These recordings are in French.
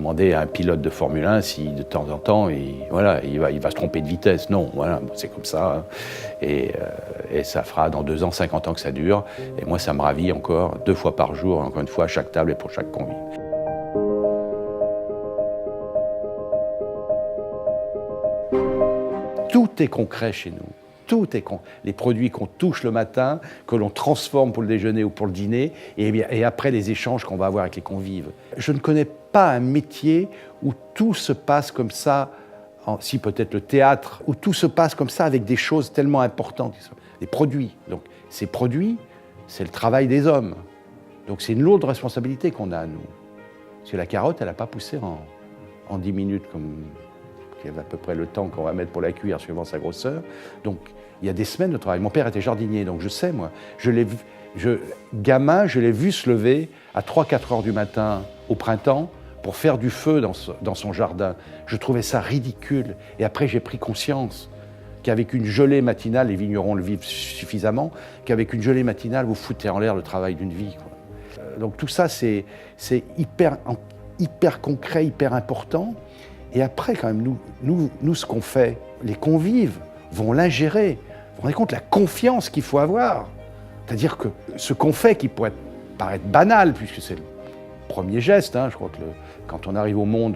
demander à un pilote de Formule 1 si de temps en temps, il va se tromper de vitesse. Non, voilà, c'est comme ça. Hein. Et ça fera dans 2 ans, 50 ans que ça dure. Et moi, ça me ravit encore 2 fois par jour, encore une fois, à chaque table et pour chaque convive. Tout est concret chez nous. Tout est concret. Les produits qu'on touche le matin, que l'on transforme pour le déjeuner ou pour le dîner, et après les échanges qu'on va avoir avec les convives. Je ne connais pas un métier où tout se passe comme ça, si peut-être le théâtre, où tout se passe comme ça avec des choses tellement importantes. Les produits. Donc ces produits, c'est le travail des hommes. Donc c'est une lourde responsabilité qu'on a, nous. Parce que la carotte, elle n'a pas poussé en 10 minutes comme... qui est à peu près le temps qu'on va mettre pour la cuire suivant sa grosseur. Donc, il y a des semaines de travail. Mon père était jardinier, donc je sais, moi. Gamin, je l'ai vu se lever à 3-4 heures du matin au printemps pour faire du feu dans son jardin. Je trouvais ça ridicule. Et après, j'ai pris conscience qu'avec une gelée matinale, les vignerons le vivent suffisamment, qu'avec une gelée matinale, vous foutez en l'air le travail d'une vie, quoi. Donc tout ça, c'est hyper concret, hyper important. Et après, quand même, nous, ce qu'on fait, les convives vont l'ingérer. Vous vous rendez compte de la confiance qu'il faut avoir? C'est-à-dire que ce qu'on fait, qui pourrait paraître banal, puisque c'est le premier geste, hein, je crois que quand on arrive au monde,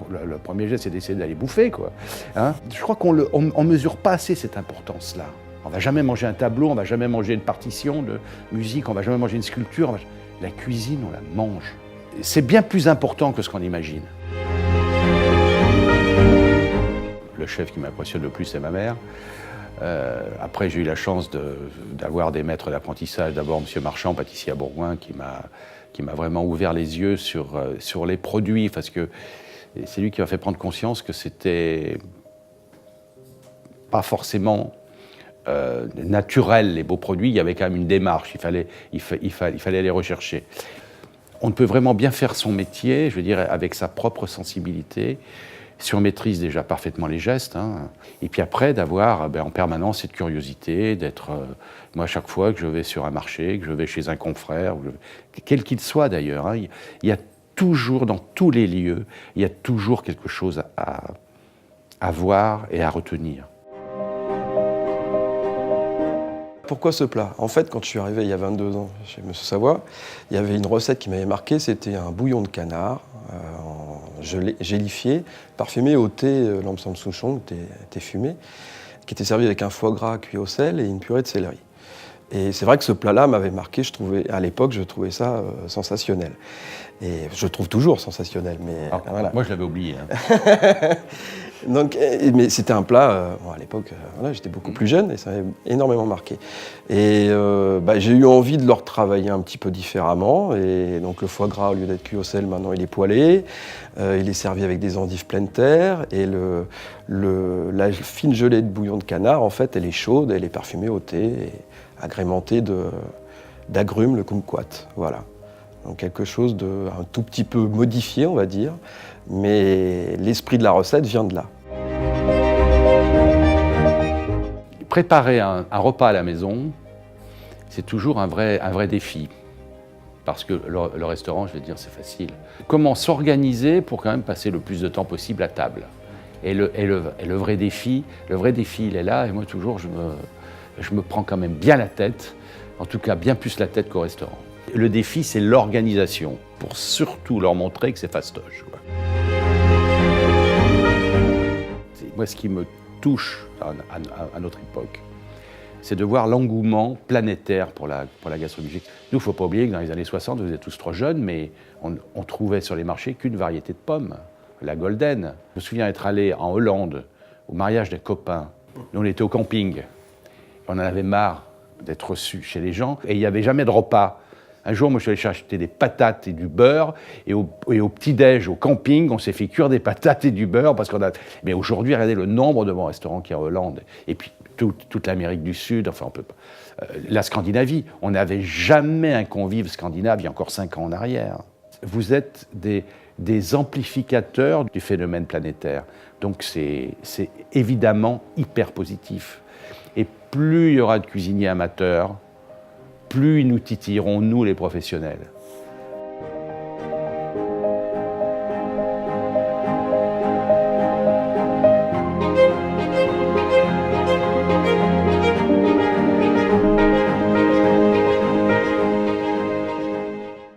le premier geste, c'est d'essayer d'aller bouffer, quoi. Hein, je crois qu'on ne mesure pas assez cette importance-là. On ne va jamais manger un tableau, on ne va jamais manger une partition de musique, on ne va jamais manger une sculpture. La cuisine, on la mange. C'est bien plus important que ce qu'on imagine. Le chef qui m'impressionne le plus, c'est ma mère. Après, j'ai eu la chance d'avoir des maîtres d'apprentissage. D'abord, M. Marchand, pâtissier à Bourgoin, qui m'a vraiment ouvert les yeux sur les produits, parce que c'est lui qui m'a fait prendre conscience que c'était pas forcément naturel, les beaux produits. Il y avait quand même une démarche, il fallait les rechercher. On peut vraiment bien faire son métier, je veux dire, avec sa propre sensibilité, si on maîtrise déjà parfaitement les gestes, hein. Et puis après, d'avoir en permanence cette curiosité, d'être... moi, à chaque fois que je vais sur un marché, que je vais chez un confrère, quel qu'il soit d'ailleurs, hein, il y a toujours, dans tous les lieux, il y a toujours quelque chose à voir et à retenir. Pourquoi ce plat? En fait, quand je suis arrivé il y a 22 ans chez M. Savoie, il y avait une recette qui m'avait marqué, c'était un bouillon de canard gélifié, parfumé au thé Lamson Souchon, thé fumé, qui était servi avec un foie gras cuit au sel et une purée de céleri. Et c'est vrai que ce plat-là m'avait marqué, à l'époque, je trouvais ça sensationnel. Et je trouve toujours sensationnel, mais voilà. Moi, je l'avais oublié. Hein. Donc, mais c'était un plat, à l'époque, voilà, j'étais beaucoup plus jeune et ça m'avait énormément marqué. Et j'ai eu envie de le retravailler un petit peu différemment. Et donc le foie gras, au lieu d'être cuit au sel, maintenant il est poêlé. Il est servi avec des endives pleine terre. Et la fine gelée de bouillon de canard, en fait, elle est chaude, elle est parfumée au thé, et agrémentée d'agrumes, le kumquat. Voilà. Donc quelque chose un tout petit peu modifié, on va dire. Mais l'esprit de la recette vient de là. Préparer un repas à la maison, c'est toujours un vrai défi. Parce que le restaurant, je vais dire, c'est facile. Comment s'organiser pour quand même passer le plus de temps possible à table? Et le vrai défi, il est là. Et moi, toujours, je me prends quand même bien la tête, en tout cas bien plus la tête qu'au restaurant. Le défi, c'est l'organisation, pour surtout leur montrer que c'est fastoche, quoi. Moi, ce qui me touche à notre époque, c'est de voir l'engouement planétaire pour la gastronomie. Nous, il ne faut pas oublier que dans les années 60, vous êtes tous trop jeunes, mais on trouvait sur les marchés qu'une variété de pommes, la golden. Je me souviens être allé en Hollande, au mariage des copains. Nous, on était au camping. On en avait marre d'être reçus chez les gens, et il n'y avait jamais de repas. Un jour, moi, je suis allé acheter des patates et du beurre, et au petit-déj, au camping, on s'est fait cuire des patates et du beurre, parce qu'on a... Mais aujourd'hui, regardez le nombre de bons restaurants qu'il y a en Hollande, et puis toute l'Amérique du Sud, enfin, on peut pas... la Scandinavie, on n'avait jamais un convive scandinave il y a encore 5 ans en arrière. Vous êtes des amplificateurs du phénomène planétaire, donc c'est évidemment hyper positif. Et plus il y aura de cuisiniers amateurs, plus nous titillerons, nous les professionnels.